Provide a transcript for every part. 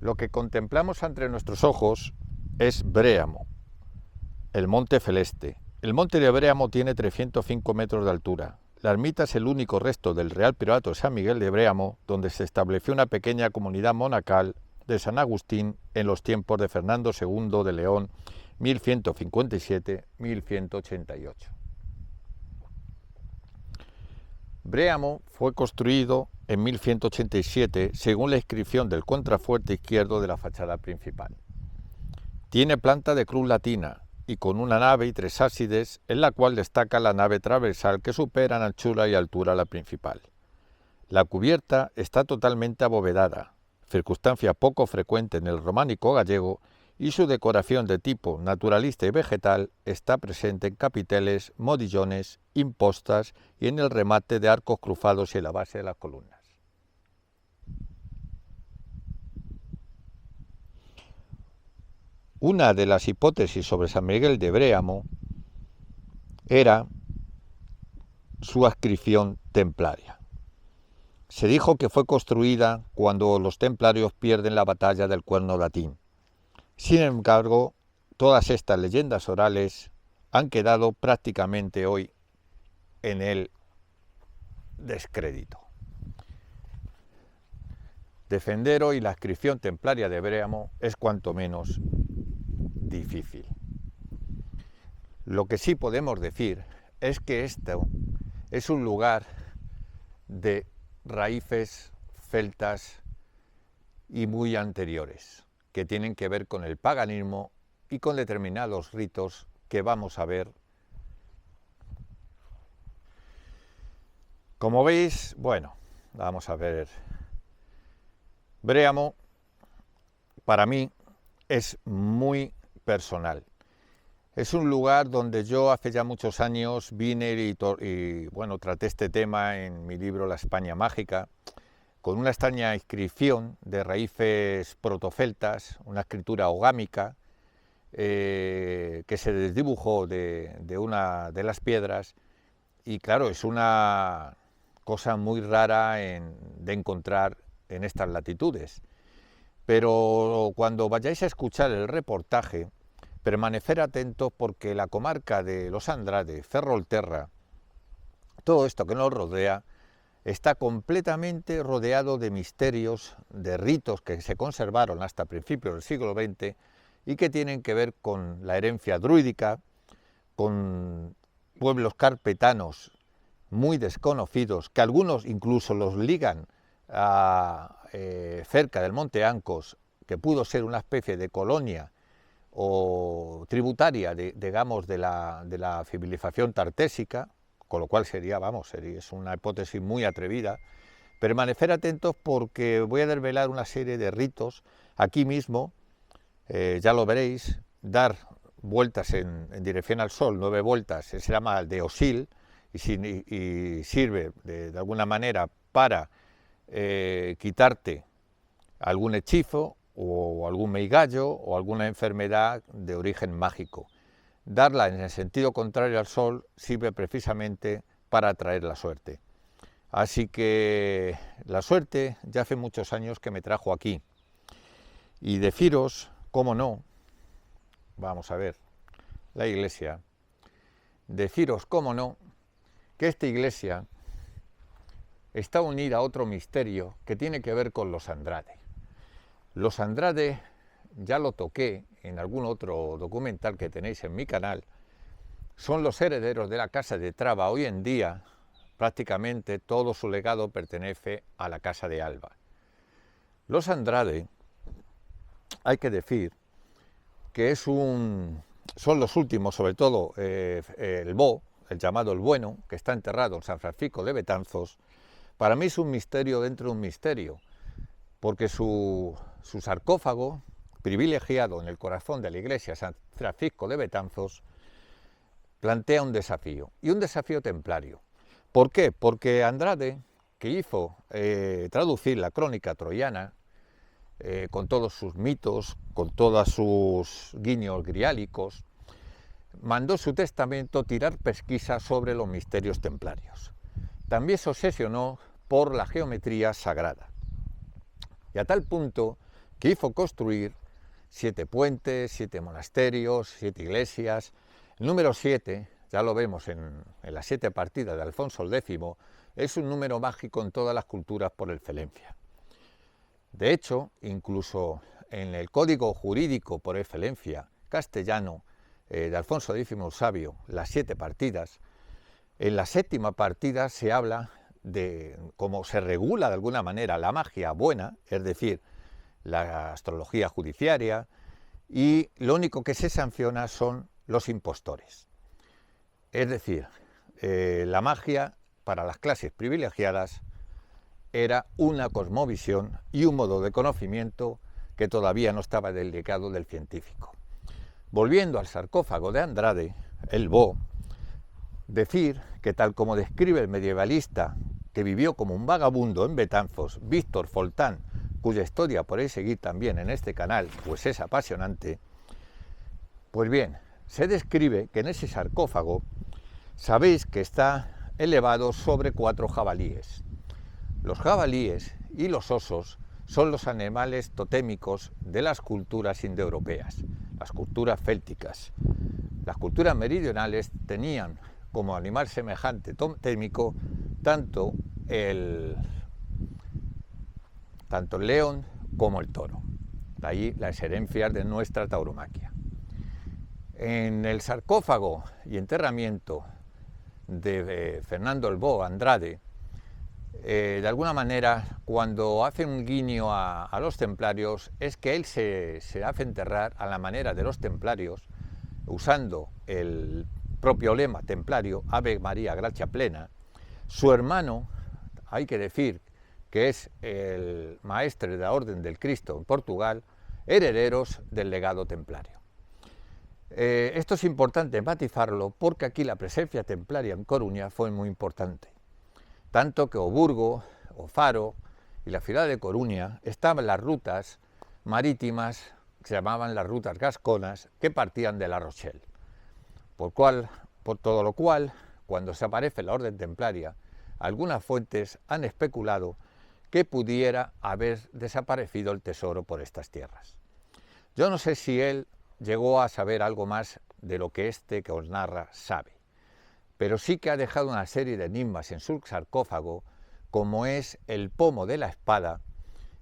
Lo que contemplamos ante nuestros ojos es Bréamo, el monte Feleste. El monte de Bréamo tiene 305 metros de altura. La ermita es el único resto del Real Priorato de San Miguel de Bréamo, donde se estableció una pequeña comunidad monacal de San Agustín en los tiempos de Fernando II de León, 1157-1188. Bréamo fue construido en 1187 según la inscripción del contrafuerte izquierdo de la fachada principal. Tiene planta de cruz latina y con una nave y tres ábsides, en la cual destaca la nave transversal que supera en anchura y altura la principal. La cubierta está totalmente abovedada, circunstancia poco frecuente en el románico gallego, y su decoración de tipo naturalista y vegetal está presente en capiteles, modillones, impostas y en el remate de arcos cruzados y en la base de las columnas. Una de las hipótesis sobre San Miguel de Bréamo era su adscripción templaria. Se dijo que fue construida cuando los templarios pierden la batalla del Cuerno Latín. Sin embargo, todas estas leyendas orales han quedado prácticamente hoy en el descrédito. Defender hoy la adscripción templaria de Bréamo es cuanto menos difícil. Lo que sí podemos decir es que esto es un lugar de raíces celtas y muy anteriores, que tienen que ver con el paganismo y con determinados ritos que vamos a ver. Como veis, bueno, vamos a ver. Bréamo, para mí, es muy personal. Es un lugar donde yo hace ya muchos años vine y bueno, traté este tema en mi libro La España Mágica, con una extraña inscripción de raíces protoceltas, una escritura ogámica, que se desdibujó de una de las piedras, y claro, es una cosa muy rara de encontrar en estas latitudes. Pero cuando vayáis a escuchar el reportaje, permanecer atentos porque la comarca de Los Andrade, Ferrolterra, todo esto que nos rodea, está completamente rodeado de misterios, de ritos que se conservaron hasta principios del siglo XX y que tienen que ver con la herencia druídica, con pueblos carpetanos muy desconocidos, que algunos incluso los ligan cerca del Monte Ancos, que pudo ser una especie de colonia o tributaria, digamos, de la civilización tartésica, con lo cual es una hipótesis muy atrevida. Permanecer atentos porque voy a desvelar una serie de ritos aquí mismo, ya lo veréis, dar vueltas en dirección al sol, 9 vueltas, se llama de Osil, y sirve de alguna manera para quitarte algún hechizo o algún meigallo o alguna enfermedad de origen mágico. Darla en el sentido contrario al sol sirve precisamente para atraer la suerte. Así que la suerte ya hace muchos años que me trajo aquí. Y deciros, cómo no, vamos a ver, la iglesia, deciros, cómo no, que esta iglesia está unida a otro misterio que tiene que ver con los Andrade. Los Andrade, ya lo toqué en algún otro documental que tenéis en mi canal, son los herederos de la Casa de Traba. Hoy en día prácticamente todo su legado pertenece a la Casa de Alba. Los Andrade, hay que decir que son los últimos, sobre todo el llamado el Bueno, que está enterrado en San Francisco de Betanzos. Para mí es un misterio dentro de un misterio, porque su sarcófago, privilegiado en el corazón de la iglesia San Francisco de Betanzos, plantea un desafío, y un desafío templario. ¿Por qué? Porque Andrade, que hizo traducir la crónica troyana, con todos sus mitos, con todos sus guiños griálicos, mandó su testamento tirar pesquisa sobre los misterios templarios. También se obsesionó por la geometría sagrada. Y a tal punto que hizo construir 7 puentes, 7 monasterios, 7 iglesias. El número 7, ya lo vemos en las 7 partidas de Alfonso X, es un número mágico en todas las culturas por excelencia. De hecho, incluso en el código jurídico por excelencia castellano de Alfonso X el Sabio, las 7 partidas, en la 7ª partida se habla de cómo se regula de alguna manera la magia buena, es decir, la astrología judiciaria, y lo único que se sanciona son los impostores. Es decir, la magia para las clases privilegiadas era una cosmovisión y un modo de conocimiento que todavía no estaba desligado del científico. Volviendo al sarcófago de Andrade, el Bo, decir que tal como describe el medievalista que vivió como un vagabundo en Betanzos, Víctor Foltán, cuya historia podéis seguir también en este canal, pues es apasionante, pues bien, se describe que en ese sarcófago sabéis que está elevado sobre 4 jabalíes. Los jabalíes y los osos son los animales totémicos de las culturas indoeuropeas, las culturas célticas. Las culturas meridionales tenían como animal semejante totémico tanto el león como el toro. De ahí las herencias de nuestra tauromaquia. En el sarcófago y enterramiento de Fernando el Bo Andrade, de alguna manera, cuando hace un guiño a los templarios, es que él se hace enterrar a la manera de los templarios, usando el propio lema templario, Ave María Gracia Plena. Su hermano, hay que decir que es el maestre de la Orden del Cristo en Portugal, herederos del legado templario. Esto es importante enfatizarlo porque aquí la presencia templaria en Coruña fue muy importante. Tanto que o Burgo, o Faro y la ciudad de Coruña estaban las rutas marítimas, que se llamaban las rutas gasconas, que partían de La Rochelle. Por todo lo cual, cuando se aparece la orden templaria, algunas fuentes han especulado que pudiera haber desaparecido el tesoro por estas tierras. Yo no sé si él llegó a saber algo más de lo que este que os narra sabe, pero sí que ha dejado una serie de enigmas en su sarcófago, como es el pomo de la espada,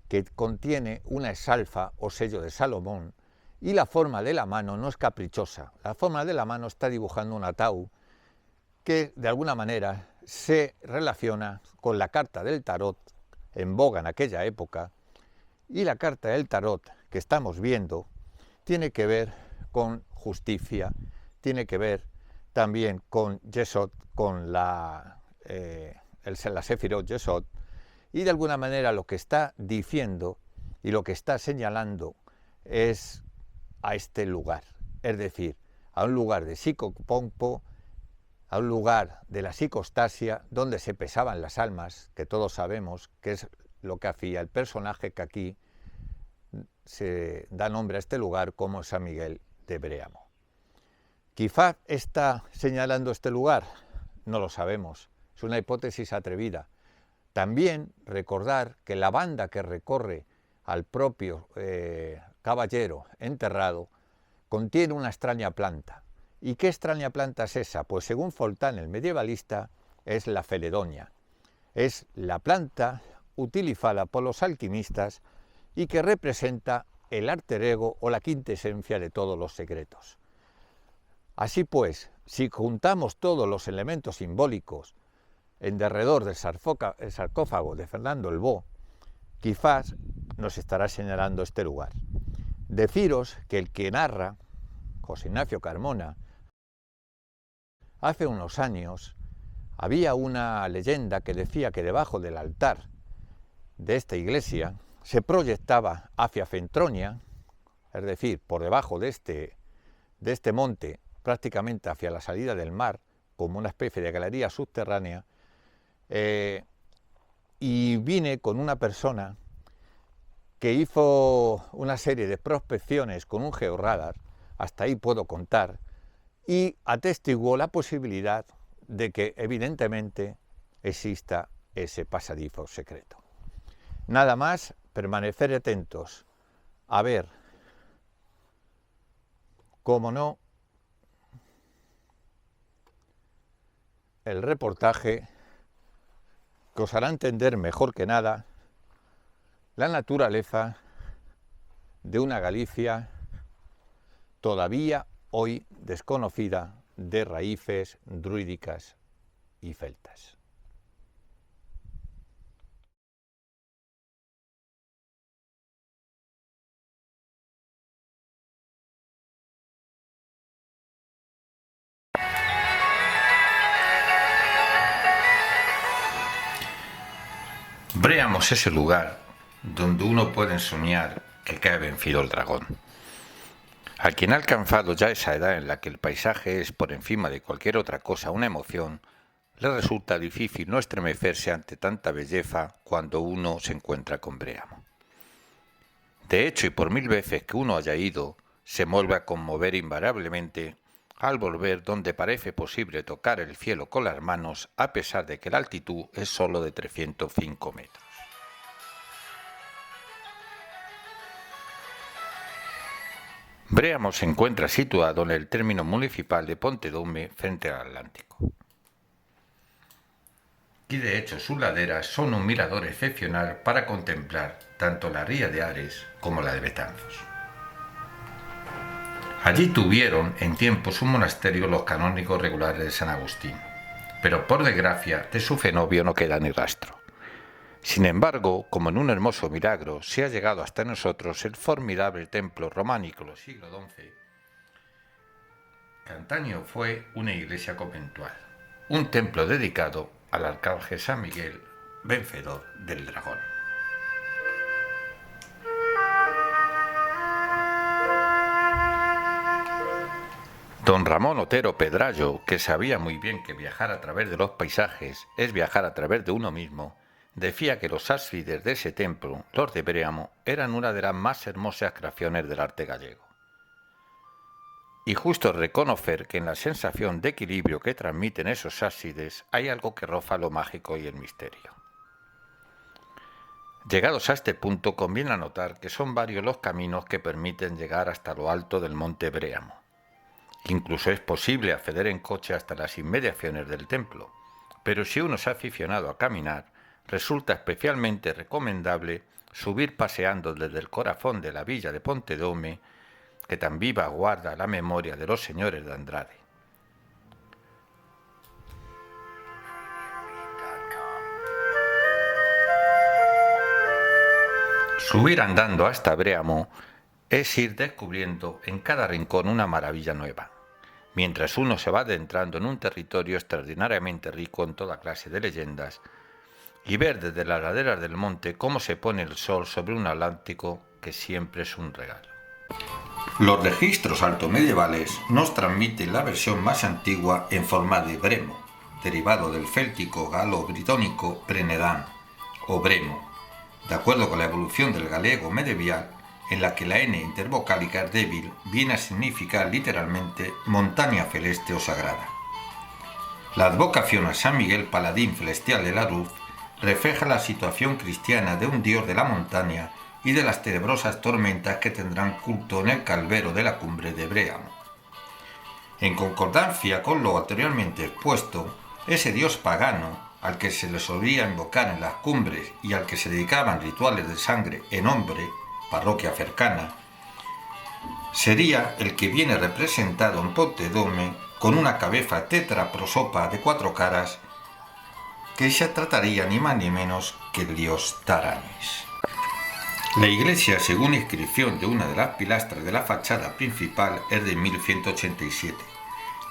que contiene una exalfa o sello de Salomón, y la forma de la mano no es caprichosa. La forma de la mano está dibujando un ataúd que de alguna manera se relaciona con la carta del tarot en boga en aquella época, y la carta del tarot que estamos viendo tiene que ver con justicia, tiene que ver también con Yesod, con la Sefirot Yesod, y de alguna manera lo que está diciendo y lo que está señalando es a este lugar, es decir, a un lugar de psicopompo, a un lugar de la psicostasia, donde se pesaban las almas, que todos sabemos que es lo que hacía el personaje que aquí se da nombre a este lugar como San Miguel de Bréamo. Quizá está señalando este lugar, no lo sabemos, es una hipótesis atrevida. También recordar que la banda que recorre al propio caballero enterrado contiene una extraña planta. ¿Y qué extraña planta es esa? Pues según Foltán, el medievalista, es la feledonia. Es la planta utilizada por los alquimistas y que representa el alter ego o la quintesencia de todos los secretos. Así pues, si juntamos todos los elementos simbólicos en derredor del sarcófago de Fernando el Bo, quizás nos estará señalando este lugar. Deciros que el que narra, José Ignacio Carmona, hace unos años había una leyenda que decía que debajo del altar de esta iglesia se proyectaba hacia Fentronia, es decir, por debajo de este monte, prácticamente hacia la salida del mar, como una especie de galería subterránea, y vine con una persona que hizo una serie de prospecciones con un georradar, hasta ahí puedo contar, y atestiguó la posibilidad de que evidentemente exista ese pasadizo secreto. Nada más, permanecer atentos a ver, cómo no, el reportaje que os hará entender mejor que nada la naturaleza de una Galicia todavía hoy desconocida de raíces druídicas y celtas. Breamos es el lugar donde uno puede soñar que cae vencido el dragón. A quien ha alcanzado ya esa edad en la que el paisaje es por encima de cualquier otra cosa una emoción, le resulta difícil no estremecerse ante tanta belleza cuando uno se encuentra con Bréamo. De hecho, y por 1000 veces que uno haya ido, se vuelve a conmover invariablemente al volver donde parece posible tocar el cielo con las manos, a pesar de que la altitud es solo de 305 metros. Bréamo se encuentra situado en el término municipal de Pontedoume, frente al Atlántico. Y de hecho sus laderas son un mirador excepcional para contemplar tanto la ría de Ares como la de Betanzos. Allí tuvieron en tiempos un monasterio los canónigos regulares de San Agustín, pero por desgracia de su cenobio no queda ni rastro. Sin embargo, como en un hermoso milagro, se ha llegado hasta nosotros el formidable templo románico del siglo XI, que antaño fue una iglesia conventual, un templo dedicado al arcángel San Miguel, vencedor del dragón. Don Ramón Otero Pedrayo, que sabía muy bien que viajar a través de los paisajes es viajar a través de uno mismo, decía que los ábsides de ese templo, los de Bréamo, eran una de las más hermosas creaciones del arte gallego. Y justo reconocer que en la sensación de equilibrio que transmiten esos ábsides hay algo que roza lo mágico y el misterio. Llegados a este punto, conviene anotar que son varios los caminos que permiten llegar hasta lo alto del monte Bréamo. Incluso es posible acceder en coche hasta las inmediaciones del templo, pero si uno es aficionado a caminar, resulta especialmente recomendable subir paseando desde el corazón de la villa de Pontedoume, que tan viva guarda la memoria de los señores de Andrade. Subir andando hasta Bréamo es ir descubriendo en cada rincón una maravilla nueva, mientras uno se va adentrando en un territorio extraordinariamente rico en toda clase de leyendas, y ver desde las laderas del monte cómo se pone el sol sobre un Atlántico que siempre es un regalo. Los registros altomedievales nos transmiten la versión más antigua en forma de bremo, derivado del céltico galo-britónico Brenedan o bremo, de acuerdo con la evolución del galego medieval, en la que la N intervocálica es débil, viene a significar literalmente montaña celeste o sagrada. La advocación a San Miguel, paladín celestial de la luz, refleja la situación cristiana de un dios de la montaña y de las tenebrosas tormentas que tendrán culto en el calvero de la cumbre de Bréamo. En concordancia con lo anteriormente expuesto, ese dios pagano, al que se le solía invocar en las cumbres y al que se dedicaban rituales de sangre en nombre, parroquia cercana, sería el que viene representado en Pontedoume con una cabeza tetraprosopa de 4 caras, que se trataría ni más ni menos que el dios Taranis. La iglesia, según inscripción de una de las pilastras de la fachada principal, es de 1187,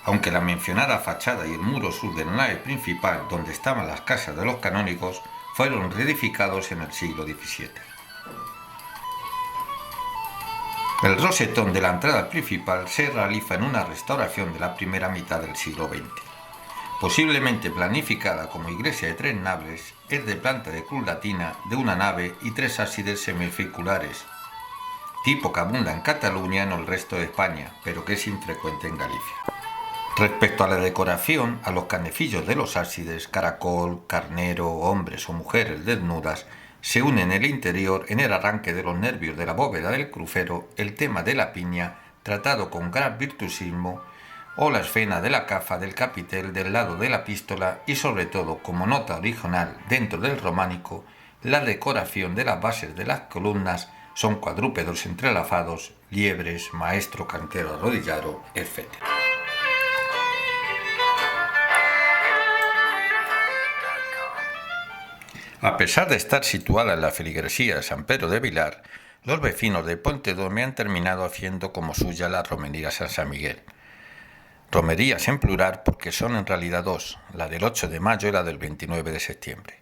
aunque la mencionada fachada y el muro sur de la nave principal, donde estaban las casas de los canónigos, fueron reedificados en el siglo XVII. El rosetón de la entrada principal se realiza en una restauración de la primera mitad del siglo XX. Posiblemente planificada como iglesia de 3 naves, es de planta de cruz latina de una nave y 3 ábsides semicirculares, tipo que abunda en Cataluña y en el resto de España, pero que es infrecuente en Galicia. Respecto a la decoración, a los canecillos de los ábsides, caracol, carnero, hombres o mujeres desnudas, se une en el interior, en el arranque de los nervios de la bóveda del crucero, el tema de la piña, tratado con gran virtuosismo, o la escena de la cafa del capitel del lado de la epístola y sobre todo, como nota original dentro del románico, la decoración de las bases de las columnas son cuadrúpedos entrelazados, liebres, maestro cantero arrodillado, etc. A pesar de estar situada en la feligresía de San Pedro de Vilar, los vecinos de Pontedome han terminado haciendo como suya la romería a San Miguel. Romerías en plural porque son en realidad dos, la del 8 de mayo y la del 29 de septiembre.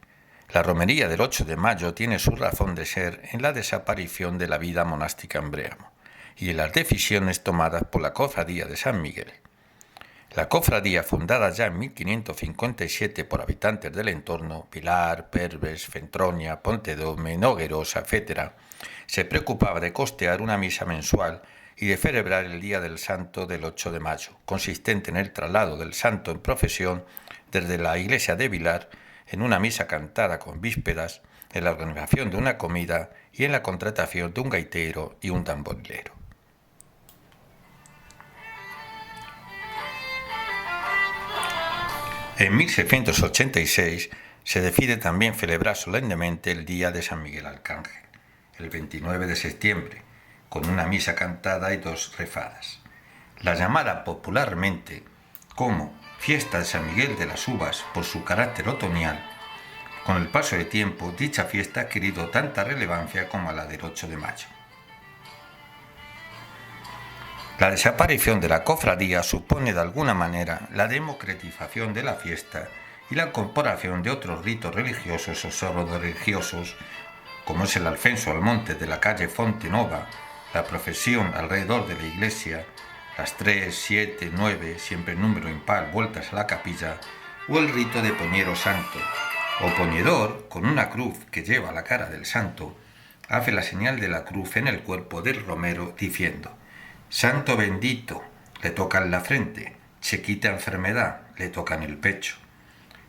La romería del 8 de mayo tiene su razón de ser en la desaparición de la vida monástica en Bréamo y en las decisiones tomadas por la cofradía de San Miguel. La cofradía, fundada ya en 1557 por habitantes del entorno, Vilar, Perves, Fentroña, Pontedome, Noguerosa, etc., se preocupaba de costear una misa mensual y de celebrar el Día del Santo del 8 de mayo, consistente en el traslado del santo en procesión desde la iglesia de Vilar, en una misa cantada con vísperas, en la organización de una comida y en la contratación de un gaitero y un tamborilero. En 1686 se decide también celebrar solemnemente el Día de San Miguel Arcángel, el 29 de septiembre, con una misa cantada y dos rezadas. La llamada popularmente como Fiesta de San Miguel de las Uvas por su carácter otoñal, con el paso del tiempo dicha fiesta ha adquirido tanta relevancia como la del 8 de mayo. La desaparición de la cofradía supone de alguna manera la democratización de la fiesta y la incorporación de otros ritos religiosos o pseudo-religiosos, como es el alcenso al monte de la calle Fonte Nova, la procesión alrededor de la iglesia, las 3, 7, 9, siempre en número impar, vueltas a la capilla, o el rito de Poñero Santo, o Poñedor, con una cruz que lleva la cara del santo, hace la señal de la cruz en el cuerpo del romero diciendo: Santo bendito, le toca en la frente, che quita enfermedad, le toca en el pecho,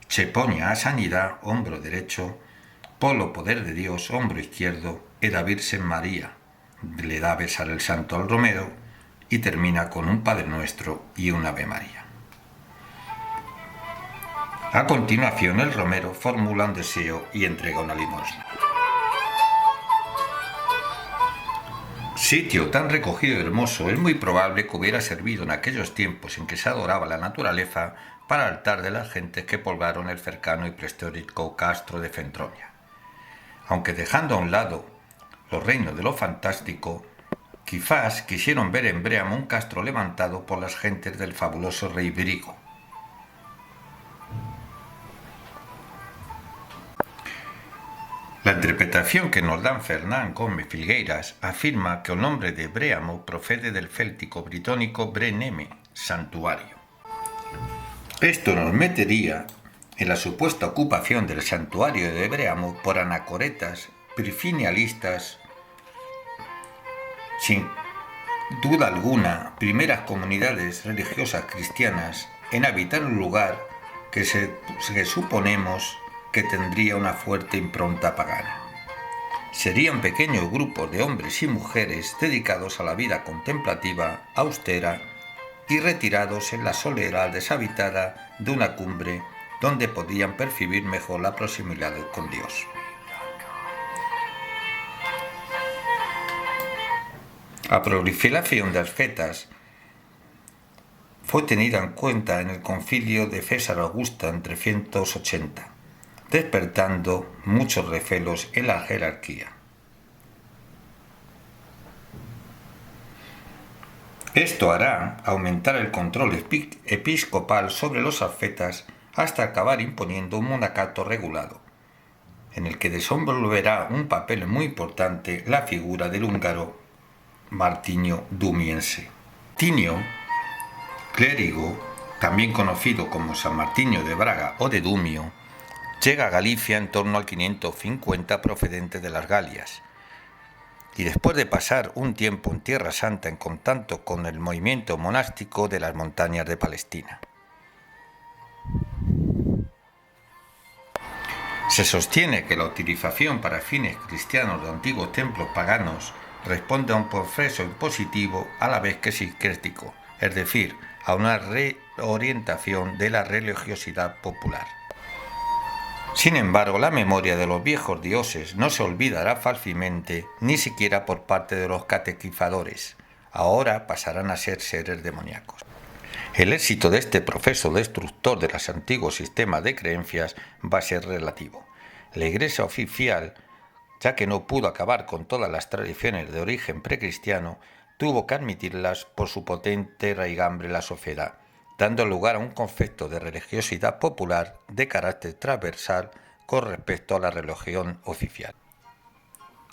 che poña a sanidad, hombro derecho, polo poder de Dios, hombro izquierdo, e da Virgen María, le da a besar el santo al romero y termina con un Padre Nuestro y un Ave María. A continuación el romero formula un deseo y entrega una limosna. Sitio tan recogido y hermoso, es muy probable que hubiera servido en aquellos tiempos en que se adoraba la naturaleza para altar de las gentes que poblaron el cercano y prehistórico castro de Fentroña. Aunque dejando a un lado los reinos de lo fantástico, quizás quisieron ver en Bréamo un castro levantado por las gentes del fabuloso rey Brigo. La interpretación que nos dan Fernán Gómez Filgueiras afirma que el nombre de Bréamo procede del céltico britónico Breneme, santuario. Esto nos metería en la supuesta ocupación del santuario de Bréamo por anacoretas pirfinialistas, sin duda alguna, primeras comunidades religiosas cristianas en habitar un lugar que suponemos que tendría una fuerte impronta pagana. Serían pequeños grupos de hombres y mujeres dedicados a la vida contemplativa, austera y retirados en la soledad deshabitada de una cumbre donde podían percibir mejor la proximidad con Dios. La proliferación de ascetas fue tenida en cuenta en el concilio de César Augusta en 380, despertando muchos recelos en la jerarquía. Esto hará aumentar el control episcopal sobre los ascetas hasta acabar imponiendo un monacato regulado, en el que desenvolverá un papel muy importante la figura del húngaro Martinio Dumiense. Martinio, clérigo, también conocido como San Martinio de Braga o de Dumio, llega a Galicia en torno al 550 procedente de las Galias, y después de pasar un tiempo en Tierra Santa en contacto con el movimiento monástico de las montañas de Palestina. Se sostiene que la utilización para fines cristianos de antiguos templos paganos responde a un proceso impositivo a la vez que sincrético, es decir, a una reorientación de la religiosidad popular. Sin embargo, la memoria de los viejos dioses no se olvidará fácilmente, ni siquiera por parte de los catequizadores. Ahora pasarán a ser seres demoníacos. El éxito de este proceso destructor de los antiguos sistemas de creencias va a ser relativo. La Iglesia oficial, ya que no pudo acabar con todas las tradiciones de origen precristiano, tuvo que admitirlas por su potente raigambre en la sociedad, dando lugar a un concepto de religiosidad popular de carácter transversal con respecto a la religión oficial.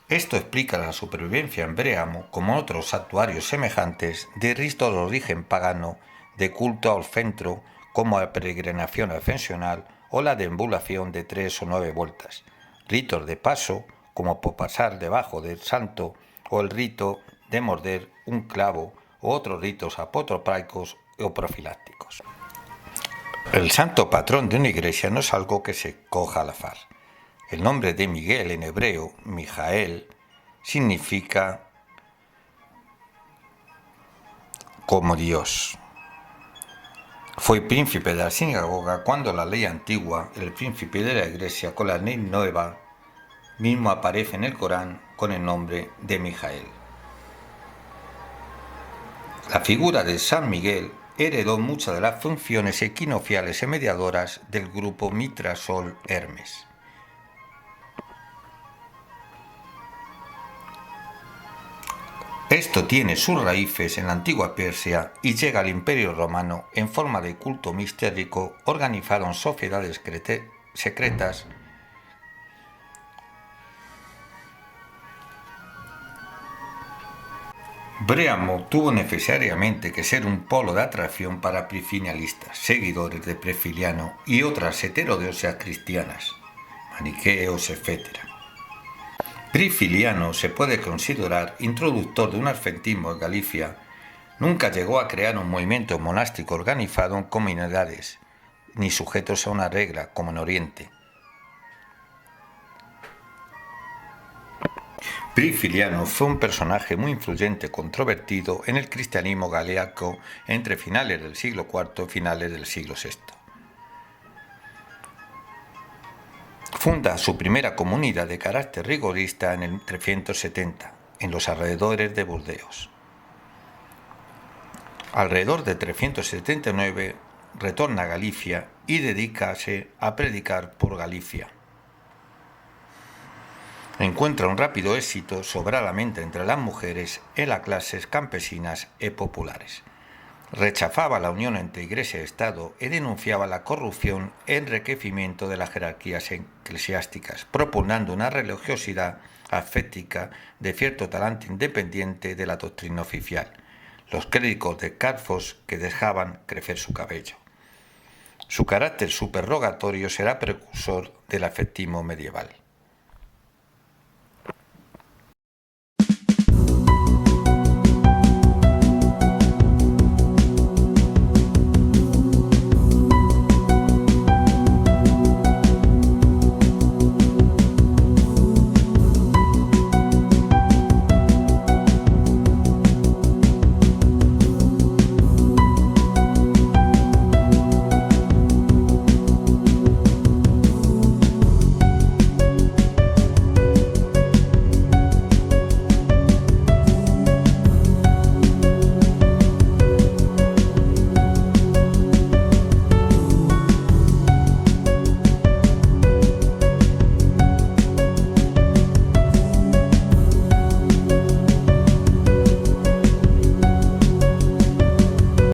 Esto explica la supervivencia en Bréamo, como otros santuarios semejantes, de ritos de origen pagano, de culto al centro, como la peregrinación ascensional o la deambulación de 3 o 9 vueltas, ritos de paso, como por pasar debajo del santo, o el rito de morder un clavo, u otros ritos apotropaicos o profilácticos. El santo patrón de una iglesia no es algo que se coja al azar. El nombre de Miguel en hebreo, Mijael, significa como Dios. Fue príncipe de la sinagoga cuando la ley antigua, el príncipe de la iglesia con la ley nueva, mismo aparece en el Corán con el nombre de Mijael. La figura de San Miguel heredó muchas de las funciones equinocciales y mediadoras del grupo Mitra-Sol-Hermes. Esto tiene sus raíces en la antigua Persia y llega al Imperio Romano en forma de culto mistérico organizado en sociedades secretas Bréamo tuvo necesariamente que ser un polo de atracción para prefilianistas, seguidores de Prefiliano y otras heterodoxias cristianas, maniqueos, etc. Prefiliano se puede considerar introductor de un adventismo en Galicia. Nunca llegó a crear un movimiento monástico organizado en comunidades, ni sujetos a una regla, como en Oriente. Prefiliano fue un personaje muy influyente, controvertido en el cristianismo galéaco entre finales del siglo IV y finales del siglo VI. Funda su primera comunidad de carácter rigorista en el 370, en los alrededores de Burdeos. Alrededor de 379 retorna a Galicia y dedícase a predicar por Galicia. Encuentra un rápido éxito sobradamente entre las mujeres en las clases campesinas y populares. Rechazaba la unión entre Iglesia y Estado y denunciaba la corrupción y enriquecimiento de las jerarquías eclesiásticas, propugnando una religiosidad ascética de cierto talante independiente de la doctrina oficial, los clérigos de Carfos que dejaban crecer su cabello. Su carácter subrogatorio será precursor del ascetismo medieval.